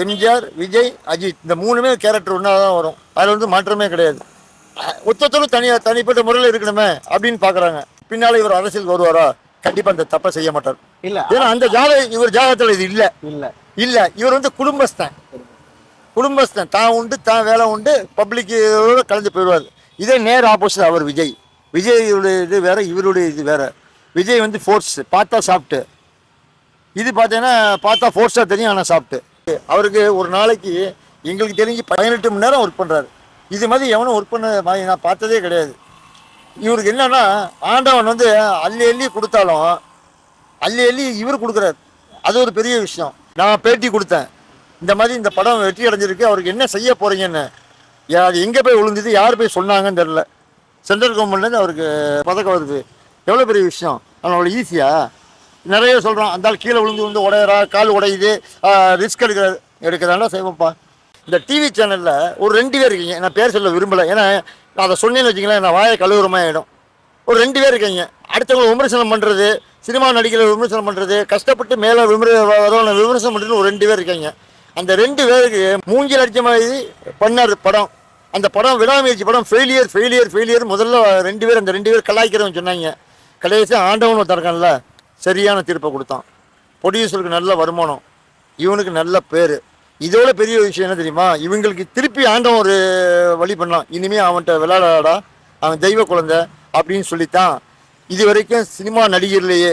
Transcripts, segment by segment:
எம்ஜிஆர், விஜய், அஜித் இந்த மூணுமே கேரக்டர் ஒன்றா தான் வரும். அதில் வந்து மாற்றமே கிடையாது. ஒத்தொத்தரும் தனிப்பட்ட முறையில் இருக்கணுமே அப்படின்னு பார்க்குறாங்க. பின்னால் இவர் அரசியல் வருவாரா? கண்டிப்பாக அந்த தப்பை செய்ய மாட்டார். இல்ல ஏன்னா அந்த இவர் ஜாதகத்தில் இது இல்லை. இல்ல இல்லை, இவர் வந்து குடும்பஸ்தன் தான் உண்டு, தான் வேலை உண்டு, பப்ளிக்கோட கலந்து போயிடுவார். இதே நேர் ஆப்போசிட் அவர் விஜய். விஜயுடைய இது வேற, இவருடைய இது வேற. விஜய் வந்து ஃபோர்ஸ் பார்த்தா சாப்பிட்டு, இது பார்த்தீங்கன்னா பார்த்தா ஃபோர்ஸாக தெரியும், ஆனால் சாப்பிட்டு. அவருக்கு ஒரு நாளைக்கு எங்களுக்கு தெரிஞ்சு 18 மணி நேரம் ஒர்க் பண்ணுறாரு. இது மாதிரி எவனும் ஒர்க் பண்ண மாதிரி நான் பார்த்ததே கிடையாது. இவருக்கு என்னன்னா, ஆண்டவன் வந்து அள்ளி அள்ளி கொடுத்தாலும் அள்ளி அள்ளி இவர் கொடுக்குறாரு. அது ஒரு பெரிய விஷயம். நான் பேட்டி கொடுத்தேன், இந்த மாதிரி இந்த படம் வெற்றி அடைஞ்சிருக்கு, அவருக்கு என்ன செய்ய போகிறீங்கன்னு. அது எங்கே போய் விழுந்தது, யார் போய் சொன்னாங்கன்னு தெரில. சென்ட்ரல் கவர்மெண்ட்லேருந்து அவருக்கு பதக்கம் வருது, எவ்வளோ பெரிய விஷயம். அதனால ஈஸியாக நிறைய சொல்கிறோம், அந்த ஆள் கீழே விழுந்து உடையிறா, கால் உடையுது, ரிஸ்க் எடுக்கிறதாண்டா செய்வோம்ப்பா. இந்த டிவி சேனலில் ஒரு 2 பேர் இருக்கீங்க, நான் பேர் சொல்ல விரும்பலை, ஏன்னா நான் அதை சொன்னேன்னு வச்சிங்களேன், நான் வாயை கழுவுறமாக ஆகிடும். ஒரு 2 பேர் இருக்கீங்க, அடுத்தவங்களை விமர்சனம் பண்ணுறது, சினிமா நடிகளை விமர்சனம் பண்ணுறது, கஷ்டப்பட்டு மேலே விமர்சனம் பண்ணுறதுன்னு ஒரு 2 பேர் இருக்கீங்க. அந்த 2 பேருக்கு மூஞ்சில் அடித்த மாதிரி பண்ணார் படம். அந்த படம் விடாமுயற்சி படம், ஃபெயிலியர். முதல்ல 2 பேர், அந்த 2 பேர் கலாய்க்கிறவங்க சொன்னாங்க. கடைசி ஆண்டவன் தரக்கான்ல சரியான தீர்ப்பை கொடுத்தான். ப்ரொடியூசருக்கு நல்ல வருமானம், இவனுக்கு நல்ல பேர். இதோட பெரிய விஷயம் என்ன தெரியுமா, இவங்களுக்கு திருப்பி ஆண்டவன் ஒரு வழி பண்ணான். இனிமேல் அவன்கிட்ட விளையாடாடா, அவன் தெய்வ குழந்தை அப்படின்னு சொல்லித்தான் இது வரைக்கும் சினிமா நடிகர்லேயே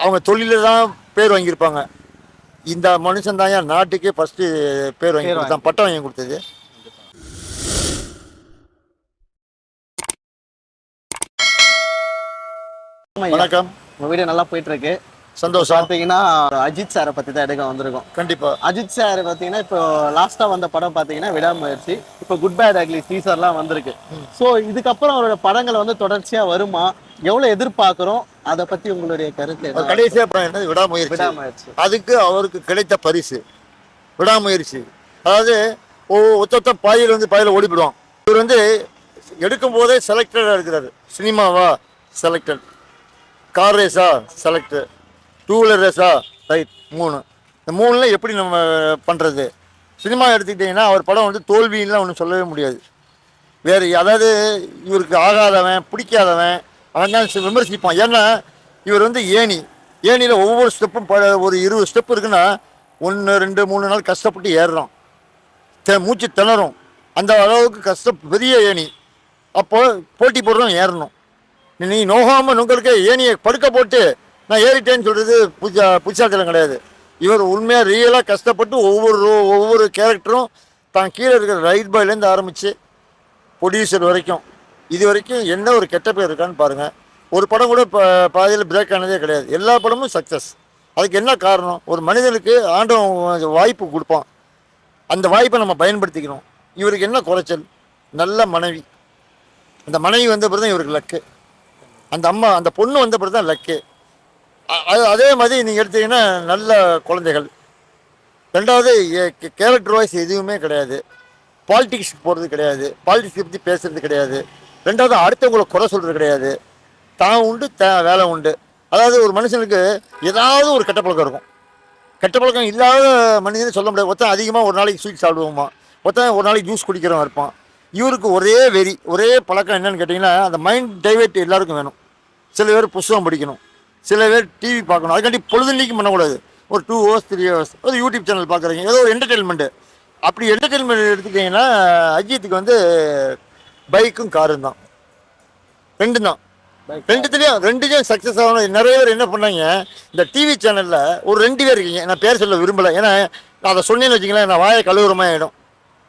அவங்க தொழிலில் தான் பேர் வாங்கியிருப்பாங்க. இந்த மனுஷன் தான் என் நாட்டுக்கே ஃபஸ்ட்டு பேர் வாங்கி கொடுத்தான், பட்டம் வாங்கி கொடுத்தது. வணக்கம். உங்க வீடியோ நல்லா போயிட்டு இருக்கு, சந்தோஷம். பார்த்தீங்கன்னா அஜித் சாரை பற்றி தான் எடுக்க வந்திருக்கோம். கண்டிப்பாக அஜித் சார் பார்த்தீங்கன்னா இப்போ லாஸ்ட்டாக வந்த படம் பார்த்தீங்கன்னா விடாமுயற்சி, இப்போ குட் பேட் அக்லி டீசர்லாம் வந்திருக்கு. ஸோ இதுக்கப்புறம் அவரோட படங்கள் வந்து தொடர்ச்சியாக வருமா, எவ்வளோ எதிர்பார்க்குறோம், அதை பற்றி உங்களுடைய கருத்து? கடைசியாக படம் என்னது, விடாமுயற்சி. அதுக்கு அவருக்கு கிடைத்த பரிசு விடாமுயற்சி. அதாவது ஒத்த பாயில் வந்து பாயில் ஓடிவிடுவான். இவர் வந்து எடுக்கும் போதே செலக்டடாக இருக்கிறாரு. சினிமாவா செலக்டட், கார் ரேஸா செலக்டட், 2 வீலர் ரேஸா ரைட், 3. இந்த 3ல் எப்படி நம்ம பண்ணுறது? சினிமா எடுத்துக்கிட்டிங்கன்னா அவர் படம் வந்து தோல்வின்லாம் ஒன்றும் சொல்லவே முடியாது. வேறு அதாவது இவருக்கு ஆகாதவன், பிடிக்காதவன் அவன் தான் விமர்சிப்பான். ஏன்னா இவர் வந்து ஏணியில் ஒவ்வொரு ஸ்டெப்பும் ஒரு 20 ஸ்டெப் இருக்குன்னா 1, 2, 3 நாள் கஷ்டப்பட்டு ஏறுறோம், மூச்சு திணறும். அந்த அளவுக்கு பெரிய ஏணி. அப்போ போட்டி போடுறோம், ஏறணும். நீ நோகாமல் உங்களுக்கு ஏணியை படுக்க போட்டு நான் ஏறிட்டேன்னு சொல்கிறது புதுசாச்சலம் கிடையாது. இவர் உண்மையாக ரியலாக கஷ்டப்பட்டு ஒவ்வொரு கேரக்டரும் தான் கீழே இருக்கிற ரைட் பாய்லேருந்து ஆரம்பித்து ப்ரொடியூசர் வரைக்கும் இது வரைக்கும் என்ன ஒரு கெட்ட பேர் இருக்கான்னு பாருங்கள். ஒரு படம் கூட இப்போ பாதியில் பிரேக் ஆனதே கிடையாது. எல்லா படமும் சக்ஸஸ். அதுக்கு என்ன காரணம்? ஒரு மனிதனுக்கு ஆண்டவன் வாய்ப்பு கொடுப்பான், அந்த வாய்ப்பை நம்ம பயன்படுத்திக்கணும். இவருக்கு என்ன குறைச்சல்? நல்ல மனைவி. அந்த மனைவி வந்த பிறகு தான் இவருக்கு லக்கு. அந்த பொண்ணு வந்த பிறகு தான் லக்கு. அதே மாதிரி நீங்கள் எடுத்தீங்கன்னா நல்ல குழந்தைகள். 2வது கேரக்டர் வாய்ஸ் எதுவுமே கிடையாது. பாலிடிக்ஸ் போகிறது கிடையாது, பாலிடிக்ஸ் பற்றி பேசுகிறது கிடையாது. 2வது அடுத்தவங்களை குறை சொல்கிறது கிடையாது. தான் உண்டு, வேலை உண்டு. அதாவது ஒரு மனுஷனுக்கு ஏதாவது ஒரு கெட்ட பழக்கம் இருக்கும். கெட்ட பழக்கம் இல்லாத மனிதனே சொல்ல முடியாது. ஒருத்தன் அதிகமாக ஒரு நாளைக்கு ஸ்வீட் சாப்பிடுவோமா, ஒருத்தன் ஒரு நாளைக்கு ஜூஸ் குடிக்கிறவன் இருப்பான். இவருக்கு ஒரே வெறி, ஒரே பழக்கம் என்னன்னு கேட்டிங்கன்னா, அந்த மைண்ட் டைவர்ட் எல்லாருக்கும் வேணும். சில பேர் புத்தகம் படிக்கணும், சில பேர் டிவி பார்க்கணும். அதுக்காண்டி பொழுதுன்னைக்கும் பண்ணக்கூடாது. ஒரு 2 hours 3 hours ஒரு யூடியூப் சேனல் பார்க்குறீங்க, ஏதோ ஒரு என்டர்டெயின்மெண்ட்டு. அப்படி என்டர்டெயின்மெண்ட் எடுத்துக்கிட்டிங்கன்னா அஜித்துக்கு வந்து பைக்கும் காரும் தான், 2 தான். 2த்தையும் சக்ஸஸ் ஆகணும். நிறைய பேர் என்ன பண்ணாங்க, இந்த டிவி சேனலில் ஒரு 2 பேர் இருக்கீங்க, நான் பேர் சொல்ல விரும்பலை, ஏன்னா நான் அதை சொன்னேன்னு வச்சிங்களேன், நான் வாயை கழுவுறமாக ஆகிடும்.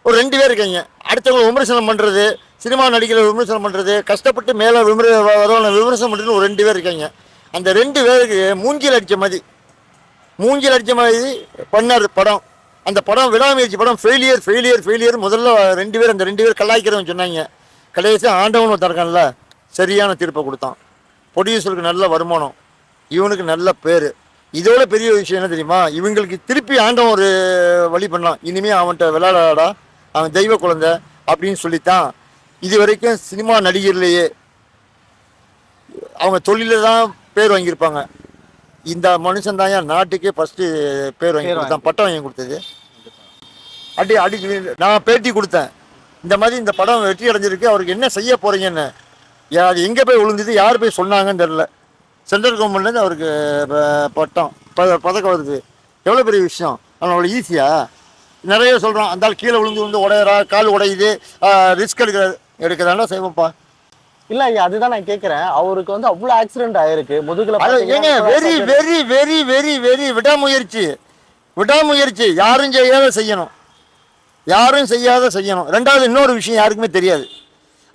ஒரு 2 பேர் இருக்கீங்க, அடுத்தவங்களை விமர்சனம் பண்ணுறது, சினிமா நடிகளை விமர்சனம் பண்ணுறது, கஷ்டப்பட்டு மேலே விமர்சனம் பண்ணுறதுன்னு ஒரு 2 பேர் இருக்கீங்க. அந்த 2 பேருக்கு மூஞ்சில் அடித்த மாதிரி பண்ணார் படம். அந்த படம் விடாமுயற்சி படம், ஃபெயிலியர். முதல்ல 2 பேர், அந்த 2 பேர் கலாய்க்கிறவங்க சொன்னாங்க. கடைசி ஆண்டவன் தரக்கான்ல சரியான தீர்ப்பை கொடுத்தான். ப்ரொடியூசருக்கு நல்ல வருமானம், இவனுக்கு நல்ல பேர். இதோட பெரிய விஷயம் என்ன தெரியுமா, இவங்களுக்கு திருப்பி ஆண்டவன் ஒரு வழி பண்ணான். இனிமேல் அவன்கிட்ட விளையாடாடா, அவன் தெய்வ குழந்தை அப்படின்னு சொல்லித்தான் இது வரைக்கும் சினிமா நடிகர்லேயே அவங்க தொழிலில் தான் பேர் வாங்கியிருப்பாங்க. இந்த மனுஷன் தான் என் நாட்டுக்கே ஃபஸ்ட்டு பேர் வாங்கி கொடுத்தான், பட்டம் வாங்கி கொடுத்தது. அடி நான் பேட்டி கொடுத்தேன், இந்த மாதிரி இந்த படம் வெற்றி அடைஞ்சிருக்கு, அவருக்கு என்ன செய்ய போறீங்கன்னு. அது எங்கே போய் விழுந்தது, யார் போய் சொன்னாங்கன்னு தெரில. சென்ட்ரல் கவர்மெண்ட்லேருந்து அவருக்கு பட்டம் பதக்கம் வருது. எவ்வளோ பெரிய விஷயம். ஆனால் அவ்வளோ ஈஸியா? நிறைய சொல்கிறான், அந்த ஆள் கீழே விழுந்து உடையிறா, கால் உடையுது, ரிஸ்க் எடுக்கிறாண்டா செய்வோம்ப்பா. இல்ல ஐயா, அதுதான் நான் கேட்கிறேன். அவருக்கு வந்து அவ்வளவு ஆக்சிடென்ட் ஆயிருக்கு முதுகுல. ஏங்க very very very very very விடாமுயற்சி யாரும் செய்யணும், யாரும் செய்யணும். ரெண்டாவது இன்னொரு விஷயம் யாருக்குமே தெரியாது.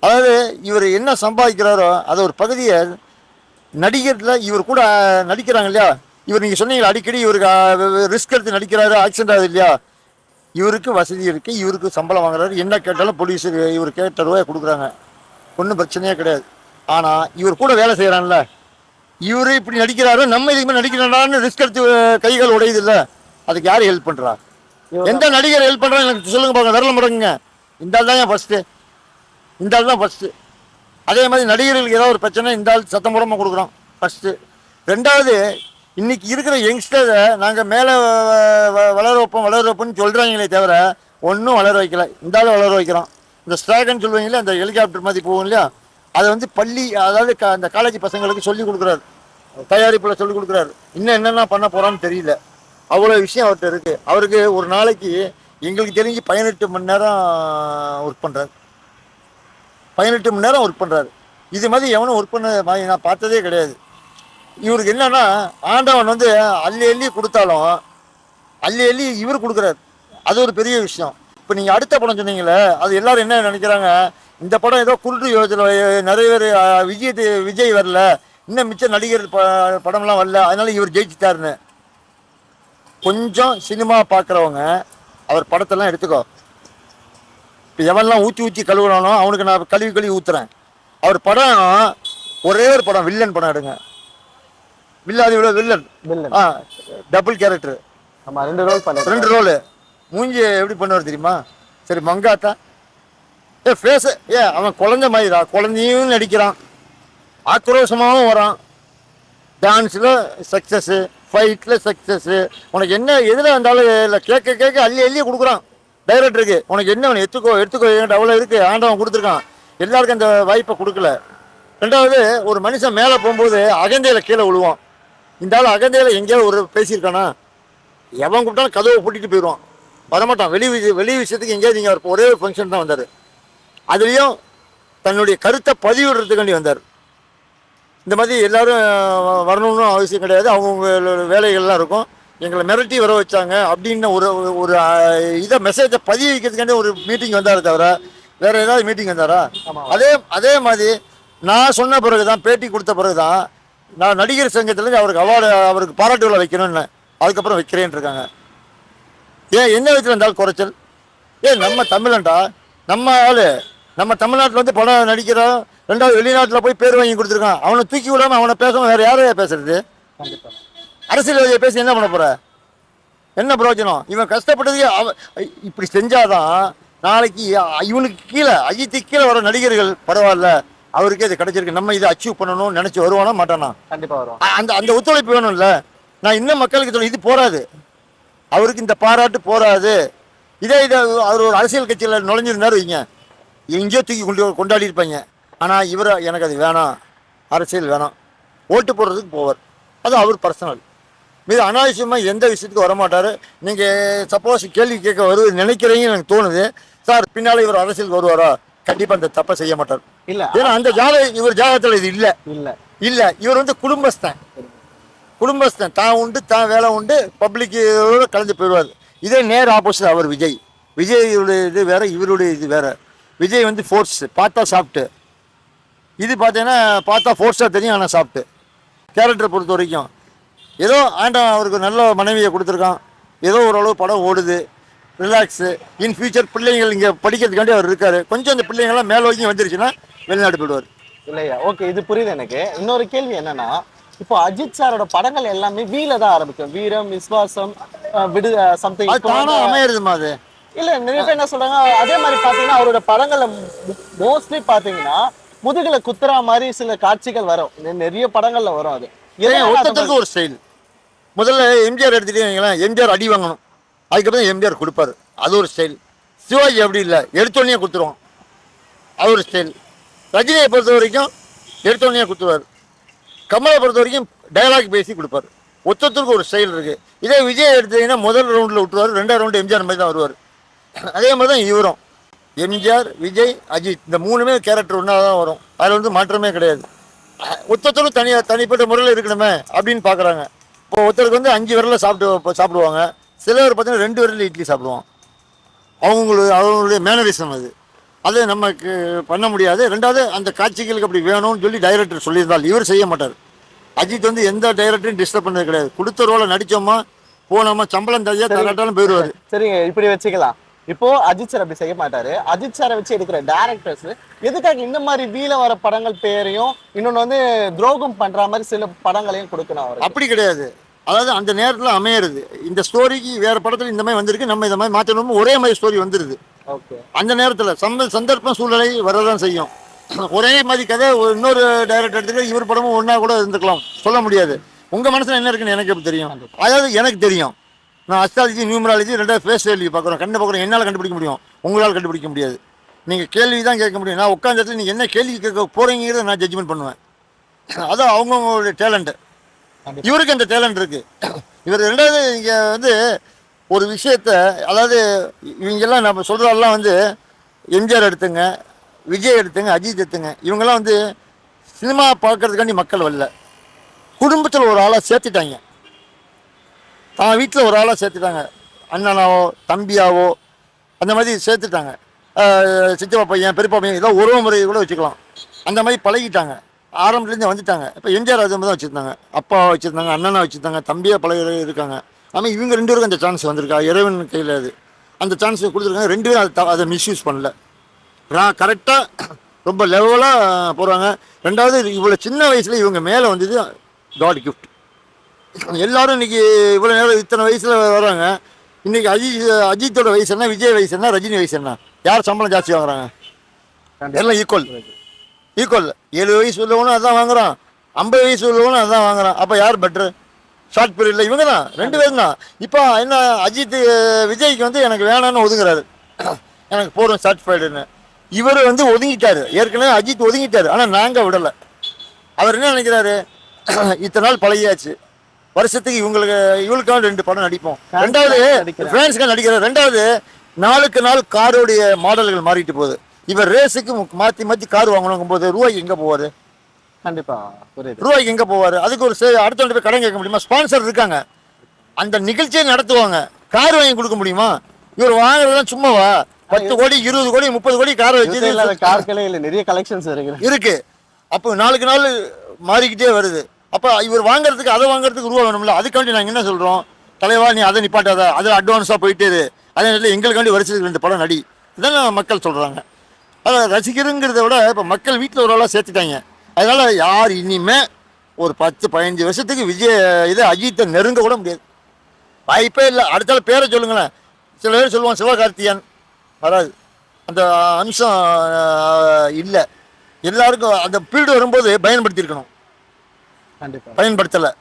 அதாவது இவர் என்ன சம்பாதிக்கிறாரோ அதை ஒரு பகுதியை நடிகரில் இவர் கூட நடிக்கிறாங்க இல்லையா, இவர் நீங்கள் சொன்னீங்களா அடிக்கடி இவருக்கு ரிஸ்க் எடுத்து நடிக்கிறாரு, ஆக்சிடென்ட் ஆகுது இல்லையா, இவருக்கு வசதி இருக்குது, இவருக்கு சம்பளம் வாங்குறாரு, என்ன கேட்டாலும் போலீஸ் இவர் கேட்ட ரூபாய் கொடுக்குறாங்க, ஒன்றும் பிரச்சனையே கிடையாது. ஆனால் இவர் கூட வேலை செய்கிறான்ல, இவரு இப்படி நடிக்கிறாரு, நம்ம இதுக்கு மேலே நடிக்கிறான்னு ரிஸ்க் எடுத்து கைகள் உடையுது இல்லை, அதுக்கு யார் ஹெல்ப் பண்ணுறா? எந்த நடிகர் ஹெல்ப் பண்ணுறாங்க எனக்கு சொல்லுங்க பார்க்க, விரல முடங்குங்க. இந்த ஆள் தான் ஃபஸ்ட்டு, இந்த ஆள் தான் ஃபஸ்ட்டு. அதே மாதிரி நடிகர்களுக்கு ஏதாவது ஒரு பிரச்சனை இந்த ஆள் சத்தம் போடாமல் கொடுக்குறோம் ஃபஸ்ட்டு. ரெண்டாவது, இன்னைக்கு இருக்கிற யங்ஸ்டரை நாங்கள் மேலே வளர வைப்போம்னு சொல்கிறாங்களே தவிர ஒன்றும் வளர வைக்கல. இந்த ஆள் வளர வைக்கிறோம். இந்த ஸ்ட்ராகன் சொல்லுவீங்களா, அந்த ஹெலிகாப்டர் மாதிரி போகும் இல்லையா, அதை வந்து பள்ளி, அதாவது அந்த காலேஜ் பசங்களுக்கு சொல்லிக் கொடுக்குறாரு, தயாரிப்பில் சொல்லிக் கொடுக்குறாரு. இன்னும் என்னென்ன பண்ண போகிறான்னு தெரியல. அவ்வளோ விஷயம் அவர்கிட்ட இருக்குது. அவருக்கு ஒரு நாளைக்கு எங்களுக்கு தெரிஞ்சு 18 மணி நேரம் ஒர்க் பண்ணுறாரு. 18 மணி நேரம் ஒர்க் பண்ணுறாரு. இது மாதிரி எவனும் ஒர்க் பண்ண மாதிரி நான் பார்த்ததே கிடையாது. இவருக்கு என்னன்னா, ஆண்டவன் வந்து அள்ளி கொடுத்தாலும் அள்ளி இவர் கொடுக்குறாரு. அது ஒரு பெரிய விஷயம். இப்போ நீங்கள் அடுத்த படம் சொன்னீங்களே, அது எல்லாரும் என்ன நினைக்கிறாங்க, இந்த படம் ஏதோ குருட்டு யோஜனை, நிறைய பேர் விஜய் வரல, இன்னும் மிச்ச நடிகர் படம்லாம் வரல, அதனால இவர் ஜெயிச்சிட்டாருன்னு. கொஞ்சம் சினிமா பார்க்குறவங்க அவர் படத்தெல்லாம் எடுத்துக்கோ. இப்போ எவன்லாம் ஊற்றி கழுவுறானோ அவனுக்கு நான் கழுவி ஊற்றுறேன். அவர் படம் ஒரே ஒரு படம், வில்லன் படம் எடுங்க. வில்லன் டபுள் கேரக்டர், ஆமாம், 2 ரோல். மூஞ்சி எப்படி பண்ணுவார் தெரியுமா? சரி மங்காத்தா ஃபேஸு, அவன் குழந்த மாதிரிடா, குழந்தையும் நடிக்கிறான், ஆக்ரோஷமாகவும் வரான், டான்ஸில் சக்ஸஸ்ஸு, ஃபைட்டில் சக்ஸஸ்ஸு. உனக்கு என்ன எதில் இருந்தாலும் இல்லை, கேட்க அள்ளி கொடுக்குறான் டைரக்டருக்கு. உனக்கு என்ன அவனை எடுத்துக்கோ என்கிட்ட அவ்வளோ இருக்குது, ஆண்டவன் கொடுத்துருக்கான். எல்லாருக்கும் அந்த வாய்ப்பை கொடுக்கல. ரெண்டாவது, ஒரு மனுஷன் மேலே போகும்போது அகந்தையில் கீழே விழுவான். இந்த ஆள் அகந்தையில் எங்கேயாவது ஒரு பேசியிருக்கானா? எவன் கூப்பிட்டாலும் கதவை பூட்டிட்டு போயிடுவான், வரமாட்டான். வெளி விஷயத்துக்கு எங்கேயாவது நீங்கள் ஒரே ஒரு ஃபங்க்ஷன் தான் வந்தார். அதுலேயும் தன்னுடைய கருத்தை பதிவிடுறதுக்காண்டி வந்தார். இந்த மாதிரி எல்லாரும் வரணும்னு அவசியம் கிடையாது, அவங்களோட வேலைகள்லாம் இருக்கும். எங்களை மிரட்டி வர வச்சாங்க அப்படின்னு ஒரு இதை மெசேஜை பதிவு வைக்கிறதுக்காண்டி ஒரு மீட்டிங் வந்தார் தவிர வேற ஏதாவது மீட்டிங் வந்தாரா? அதே மாதிரி நான் சொன்ன பிறகு தான், பேட்டி கொடுத்த பிறகு தான், நான் நடிகர் சங்கத்துலேருந்து அவருக்கு பாராட்டு விழா வைக்கணும்னு, அதுக்கப்புறம் வைக்கிறேன்னு இருக்காங்க. என்ன விதத்தில் இருந்தாலும் குறைச்சல். நம்ம தமிழன்டா, நம்ம ஆள், நம்ம தமிழ்நாட்டில் வந்து படம் நடிக்கிறோம். ரெண்டாவது, வெளிநாட்டில் போய் பேர் வாங்கி கொடுத்துருக்கான். அவனை தூக்கி விடாமல் அவனை பேசாமல் வேறு யாரையா பேசுறது? அரசியல்வாதியை பேசி என்ன பண்ண போகிற? என்ன பிரயோஜனம்? இவன் கஷ்டப்பட்டதுக்கு இப்படி செஞ்சாதான் நாளைக்கு இவனுக்கு கீழே, அஜித்துக்கு கீழே வர நடிகர்கள் பரவாயில்ல, அவருக்கே இது கிடைச்சிருக்கு, நம்ம இதை அச்சீவ் பண்ணணும்னு நினச்சி வருவானா மாட்டானா? கண்டிப்பாக வரும். அந்த ஒத்துழைப்பு வேணும்ல. நான் இன்னும் மக்களுக்கு சொல்ல, இது போராது, அவருக்கு இந்த பாராட்டு போராது. இதை அவர் ஒரு அரசியல் கட்சியில் நுழைஞ்சிருந்தாரு வைங்க, எங்கேயோ தூக்கி கொண்டாடி இருப்பாங்க. ஆனால் இவர் எனக்கு அது வேணாம், அரசியல் வேணாம், ஓட்டு போடுறதுக்கு போவார். அது அவர் பர்சனல். மீது அனாவசியமாக எந்த விஷயத்துக்கு வரமாட்டார். நீங்கள் சப்போஸ் கேள்வி கேட்க நினைக்கிறீங்கன்னு எனக்கு தோணுது. சார் பின்னால் இவர் அரசியலுக்கு வருவாரா? கண்டிப்பாக அந்த தப்பை செய்ய மாட்டார். இல்லை, ஏன்னா அந்த இவர் ஜாதகத்தில் இது இல்லை. இவர் வந்து குடும்பஸ்தன், தான் உண்டு, தான் வேலை உண்டு, பப்ளிக்கோட கலந்து போயிடுவார். இதே நேர் ஆப்போசிட் அவர் விஜயுடைய இது வேற, இவருடைய இது வேற. விஜய் வந்து ஃபோர்ஸ், பார்த்தா சாப்பிட்டு, இது பார்த்தீங்கன்னா பார்த்தா ஃபோர்ஸாக தெரியும், ஆனால் சாப்பிட்டு. கேரக்டரை பொறுத்த வரைக்கும் ஏதோ ஆண்டவன் அவருக்கு நல்ல மனைவியை கொடுத்துருக்கான், ஏதோ ஓரளவு படம் ஓடுது, ரிலாக்ஸு. இன் ஃபியூச்சர் பிள்ளைங்கள் இங்கே படிக்கிறதுக்காண்டி அவர் இருக்கார். கொஞ்சம் அந்த பிள்ளைங்கள்லாம் மேல் வரைக்கும் வந்துருச்சுன்னா வெளிநாடு போயிடுவார். இல்லையா? ஓகே, இது புரியுது எனக்கு. இன்னொரு கேள்வி என்னன்னா, இப்போ அஜித் சாரோட படங்கள் எல்லாமே வீல தான் ஆரம்பிக்கும். வீரம், விஸ்வாசம், சம்திங் அமையிறதுமா அது இல்ல. நிறைய பேர் என்ன சொல்றாங்க, அதே மாதிரி பாத்தீங்கன்னா அவரோட படங்கள்ல மோஸ்ட்லி பாத்தீங்கன்னா முதுகுல குத்துறா மாதிரி சில காட்சிகள் வரும், நிறைய படங்கள்ல வரும். அது ஒருத்தருக்கு ஒரு ஸ்டைல். முதல்ல எம்ஜிஆர் எடுத்துட்டீங்களா, எம்ஜிஆர் அடி வாங்கணும், அதுக்கப்புறம் எம்ஜிஆர் கொடுப்பாரு. அது ஒரு ஸ்டைல். சிவாஜி அப்படி இல்லை, எடுத்தோடனே கொடுத்துருவோம், அது ஒரு ஸ்டைல். ரஜினியை பொறுத்த வரைக்கும் எடுத்தோடனே கொடுத்துருவார். கமலை பொறுத்த வரைக்கும் டயலாக் பேசி கொடுப்பார். ஒருத்தருக்கு ஒரு ஸ்டைல் இருக்குது. இதே விஜய் எடுத்தீங்கன்னா முதல் ரவுண்டில் விட்டுருவார், 2வது ரவுண்டு எம்ஜிஆர் மாதிரி தான் வருவார். அதே மாதிரி தான் இவரும். எம்ஜிஆர், விஜய், அஜித் இந்த 3மே கேரக்டர் ஒன்றா தான் வரும். அதில் வந்து மாற்றமே கிடையாது. ஒருத்தரும் தனிப்பட்ட முறையில் இருக்கணுமே அப்படின்னு பார்க்குறாங்க. இப்போ ஒருத்தருக்கு வந்து 5 விரலில் சாப்பிடுவாங்க. சிலர் பார்த்தீங்கன்னா 2 விரலில் இட்லி சாப்பிடுவான். அவங்களுடைய மேனரிசம் அது. அதை நமக்கு பண்ண முடியாது. 2வது அந்த காட்சிகளுக்கு அப்படி வேணும்னு சொல்லி டைரக்டர் சொல்லியிருந்தால் இவர் செய்ய மாட்டார். அஜித் வந்து எந்த டைரக்டரையும் டிஸ்டர்ப் பண்ணது கிடையாது. கொடுத்த ரோலை நடித்தோமா போனோமா, சம்பளம் தரையா தராட்டாலும் போயிடுவார். சரிங்க, இப்படி வச்சுக்கலாம். இப்போ அஜித் சார் அப்படி செய்ய மாட்டாரு. அஜித் சாரை வச்சு எடுக்கிற டேரக்டர்ஸ் எதுக்காக இந்த மாதிரி வீல வர படங்கள் பேரையும் இன்னொன்று வந்து துரோகம் பண்ற மாதிரி சில படங்களையும் கொடுக்கணும் அவர்? அப்படி கிடையாது. அதாவது அந்த நேரத்தில் அமையிறது. இந்த ஸ்டோரிக்கு வேற படத்தில் இந்த மாதிரி வந்திருக்கு, நம்ம இந்த மாதிரி மாற்றணும், ஒரே மாதிரி ஸ்டோரி வந்துடுது. ஓகே, அந்த நேரத்தில் சந்தர்ப்பம் சூழ்நிலை வரதான் செய்யும். ஒரே மாதிரி கதை இன்னொரு டைரக்டர் எடுத்துக்க இவர் படமும் ஒன்றா கூட இருந்துக்கலாம், சொல்ல முடியாது. உங்கள் மனசில் என்ன இருக்குன்னு எனக்கு எப்படி தெரியும்? அதாவது எனக்கு தெரியும். நான் அஸ்ட்ராலஜி, நியூமராலஜி 2வது ஃபேஸ் வேல்யூ பார்க்குறோம், கண்ணை பார்க்குறோம். என்னால் கண்டுபிடிக்க முடியும், உங்களால் கண்டுபிடிக்க முடியாது. நீங்கள் கேள்வி தான் கேட்க முடியும். நான் உட்காந்த இடத்துல நீங்கள் என்ன கேள்வி கேட்க போகிறீங்கிறத நான் ஜட்ஜ்மெண்ட் பண்ணுவேன். அதான் அவங்கவுங்களுடைய டேலண்ட்டு. இவருக்கு அந்த டேலண்ட் இருக்குது. இவர் 2வது இங்கே வந்து ஒரு விஷயத்த, அதாவது இவங்கெல்லாம் நம்ம சொல்கிறதெல்லாம் வந்து எம்ஜிஆர் எடுத்துங்க, விஜய் எடுத்துங்க, அஜித் எடுத்துங்க, இவங்கெல்லாம் வந்து சினிமா பார்க்கறதுக்காண்டி மக்கள் வரல. குடும்பத்தில் ஒரு ஆளாக சேர்த்துட்டாங்க, தான் வீட்டில் ஒரு ஆளாக சேர்த்துட்டாங்க. அண்ணனாவோ தம்பியாவோ அந்த மாதிரி சேர்த்துட்டாங்க. சித்தப்பா பையன், பெரியப்பா பையன், ஏதோ உறவு முறையை கூட வச்சுக்கலாம். அந்த மாதிரி பழகிட்டாங்க. ஆரம்பத்துலேருந்து வந்துட்டாங்க. இப்போ எம்ஜிஆர் அது மாதிரி தான் வச்சுருந்தாங்க, அப்பா வச்சுருந்தாங்க, அண்ணனா வச்சுருந்தாங்க, தம்பியாக பழக இருக்காங்க. ஆனால் இவங்க 2 பேருக்கும் அந்த சான்ஸ் வந்திருக்கா, இறைவன் கையில் அது. அந்த சான்ஸ் கொடுத்துருக்காங்க. 2 பேரும் அதை மிஸ்யூஸ் பண்ணல. கரெக்டாக ரொம்ப லெவலாக போகிறாங்க. 2வது இவ்வளோ சின்ன வயசில் இவங்க மேலே வந்தது காட் கிஃப்ட். எல்லாரும் இன்னைக்கு இவ்வளோ நேரம் இத்தனை வயசில் வர்றாங்க. இன்னைக்கு அஜித்தோட வயசு என்ன, விஜய் வயசு என்ன, ரஜினி வயசு என்ன, யார் சம்பளம் ஜாஸ்தி வாங்குறாங்க? எல்லாம் ஈக்குவல். 70 வயசு உள்ளவனும் அதான் வாங்குறான், 50 வயசு உள்ளவனும் அதான் வாங்குறான். அப்போ யார் பெட்ரு? ஷார்ட் பீரியடில் இவங்க தான், 2 பேரும் தான். இப்போ என்ன, அஜித் விஜய்க்கு வந்து எனக்கு வேணான்னு ஒதுங்குறாரு, எனக்கு போகிறோம் சாட்டிஸ்ஃபைடுன்னு. இவர் வந்து ஒதுங்கிட்டாரு. ஏற்கனவே அஜித் ஒதுங்கிட்டாரு, ஆனால் நாங்கள் விடலை. அவர் என்ன நினைக்கிறாரு, இத்தனை நாள் பழகியாச்சு, வருஷத்துக்கு இவங்களுக்காக 2 படம் நடிப்போம். 2வது ஃப்ரான்ஸுக்காக நடிக்கிறார். 2வது நாளுக்கு நாள் காரோடைய மாடல்கள் மாறிட்டு போகுது. இவர் ரேஸுக்கு மாற்றி கார் வாங்கணுங்கும் போது ரூபாய்க்கு எங்கே போவார்? கண்டிப்பாக ரூபாய்க்கு எங்கே போவார்? அதுக்கு ஒரு அடுத்த போய் கடன் கேட்க முடியுமா? ஸ்பான்சர் இருக்காங்க, அந்த நிகழ்ச்சியை நடத்துவாங்க. கார் வாங்கி கொடுக்க முடியுமா? இவர் வாங்குறதுலாம் சும்மாவா? 10 கோடி 20 கோடி 30 கோடி காரை வச்சு கார்களே இல்லை, நிறைய கலெக்ஷன்ஸ் இருக்கு. அப்போ நாளுக்கு நாள் மாறிக்கிட்டே வருது. அப்போ இவர் வாங்குறதுக்கு அதை வாங்குறதுக்கு ரூபா வேணும்ல. அதுக்காண்டி நாங்கள் என்ன சொல்கிறோம், தலைவா நீ அதை நிப்பாட்டாத, அதில் அட்வான்ஸாக போயிட்டே இரு, அதே நேரத்தில் எங்களுக்காண்டி வருஷத்துக்கு 2 படம் நடி, இதான் மக்கள் சொல்கிறாங்க. அதில் ரசிகருங்கிறத விட இப்போ மக்கள் வீட்டில் ஒரு ஆளாக சேர்த்துட்டாங்க. அதனால் யார் இனிமேல் ஒரு 10-15 வருஷத்துக்கு விஜய் அஜித்தை நெருங்க கூட முடியாது, வாய்ப்பே இல்லை. அடுத்தால பேரை சொல்லுங்களேன். சில பேர் சொல்லுவான் சிவகார்த்தியன், வராது. அந்த அம்சம் இல்லை. எல்லாருக்கும் அந்த பீரியட் வரும்போது பயன்படுத்தியிருக்கணும், பயன்படுத்தலை.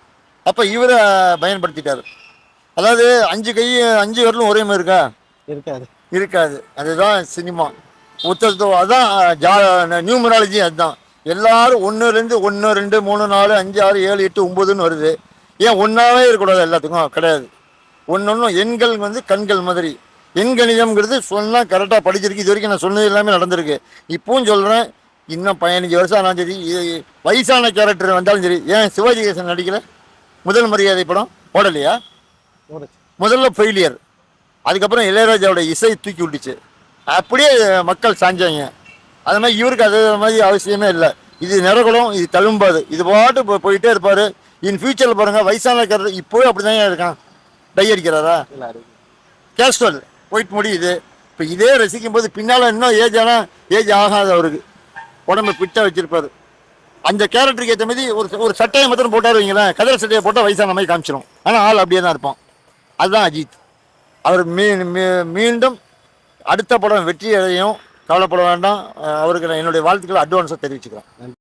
அப்போ இவரை பயன்படுத்திட்டாரு. அதாவது 5 கை 5 விரலும் ஒரே மாதிரி இருக்கா? இருக்காது. அதுதான் சினிமா. அதான் நியூமராலஜி. அதுதான் எல்லாரும் 1, 2, 1, 2, 3, 4, 5, 6, 7, 8, 9ன்னு வருது. ஏன் ஒன்றாவே இருக்கக்கூடாது? எல்லாத்துக்கும் கிடையாது. ஒன்று எண்கள் வந்து கண்கள் மாதிரி. எண்கணிதம்ங்கிறது சொன்னால் கரெக்டாக படிச்சிருக்கு. இது வரைக்கும் நான் சொன்னது எல்லாமே நடந்திருக்கு. இப்பவும் சொல்கிறேன், இன்னும் 15 வருஷம் ஆனாலும் சரி, வயசான கேரக்டர் வந்தாலும் சரி. ஏன் சிவாஜி கணேசன் நடிக்கல? முதல் மரியாதை படம் ஓடலையா? முதல்ல ஃபெயிலியர். அதுக்கப்புறம் இளையராஜாவோட இசை தூக்கி விட்டுச்சு, அப்படியே மக்கள் சாஞ்சாங்க. அது மாதிரி இவருக்கு அது மாதிரி அவசியமே இல்லை. இது நிறகுலம், இது தழும்பாது, இது பாட்டு போயிட்டே இருப்பார். இன் ஃபியூச்சரில் பாருங்கள், வயசான கேரக்டர் இப்போவே அப்படி தான் இருக்கான். டை அடிக்கிறாரா? கேஸ்டுவல் போயிட்டு முடியுது. இப்போ இதே ரசிக்கும் போது பின்னால் இன்னும் ஏஜ் ஆகாது. அவருக்கு உடம்பு ஃபிட்டாக வச்சிருப்பாரு. அந்த கேரக்டருக்கு ஏற்ற மாதிரி ஒரு சட்டையை மாத்திரம் போட்டார் வைங்களேன், கதர் சட்டையை போட்டால் வயசான மாதிரி காமிச்சிடும். ஆனால் ஆள் அப்படியே தான் இருப்பான். அதுதான் அஜித். அவர் மீண்டும் அடுத்த படம் வெற்றி அடையும், கவலைப்பட வேண்டாம். அவருக்கு நான் என்னுடைய வாழ்த்துக்களை அட்வான்ஸாக தெரிவிச்சுக்கிறேன்.